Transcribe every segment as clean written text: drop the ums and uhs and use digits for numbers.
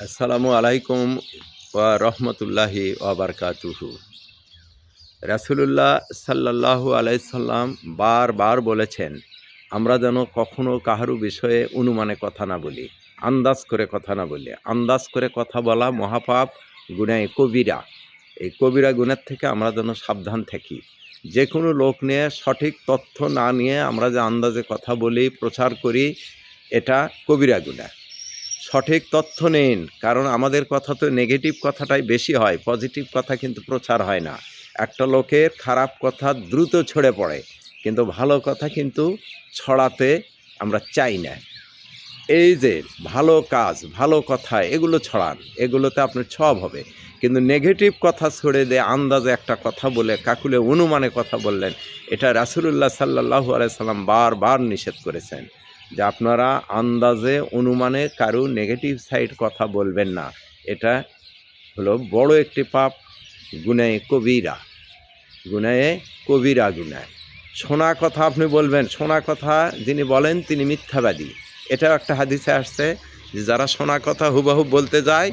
আসসালামু আলাইকুম ওয়া রহমতুল্লাহি ওয়া বারাকাতুহু। রাসূলুল্লাহ সাল্লাল্লাহু আলাইহি সাল্লাম বারবার বলেছেন, আমরা যেন কখনো কাহারও বিষয়ে অনুমানে কথা না বলি, আন্দাজ করে কথা না বলি। আন্দাজ করে কথা বলা মহাপাপ, গুনাহে কবিরা। এই কবিরা গুনার থেকে আমরা যেন সাবধান থাকি। যে কোনো লোক নিয়ে সঠিক তথ্য না নিয়ে আমরা যে আন্দাজে কথা বলি, প্রচার করি, এটা কবিরা গুনাহ। সঠিক তথ্য নিন, কারণ আমাদের কথা তো নেগেটিভ কথাটাই বেশি হয়, পজিটিভ কথা কিন্তু প্রচার হয় না। একটা লোকের খারাপ কথা দ্রুত ছড়ে পড়ে, কিন্তু ভালো কথা কিন্তু ছড়াতে আমরা চাই না। এই যে ভালো কাজ, ভালো কথা এগুলো ছড়ান, এগুলোতে আপনার সব হবে। কিন্তু নেগেটিভ কথা ছড়ে দিয়ে আন্দাজে একটা কথা বলে কাকুলে অনুমানে কথা বললেন, এটা রাসূলুল্লাহ সাল্লাল্লাহু আলাইহি সাল্লাম বারবার নিষেধ করেছেন যে আপনারা আন্দাজে অনুমানে কারো নেগেটিভ সাইড কথা বলবেন না। এটা হলো বড় একটি পাপ, গুনাহে কবিরা। গুনাহে কবিরা গুনাহ। শোনা কথা আপনি বলবেন, শোনা কথা যিনি বলেন তিনি মিথ্যাবাদী। এটাও একটা হাদিসে আসছে যে যারা শোনা কথা হুবহু বলতে যায়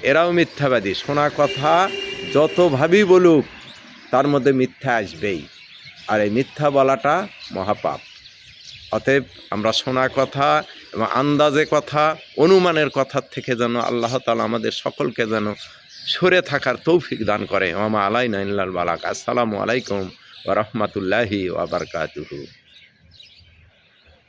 এরাও মিথ্যাবাদী। শোনা কথা যতভাবেই বলুক তার মধ্যে মিথ্যা আসবেই, আর এই মিথ্যা বলাটা মহাপাপ। অতএব আমরা শোনা কথা এবং আন্দাজে কথা, অনুমানের কথার থেকে যেন আল্লাহ তাআলা আমাদের সকলকে যেন সরে থাকার তৌফিক দান করে। ওয়া মা আলাইনা ইল্লাল বালাগ। আসসালামু আলাইকুম ওয়া রাহমাতুল্লাহি ওয়া বারাকাতুহু।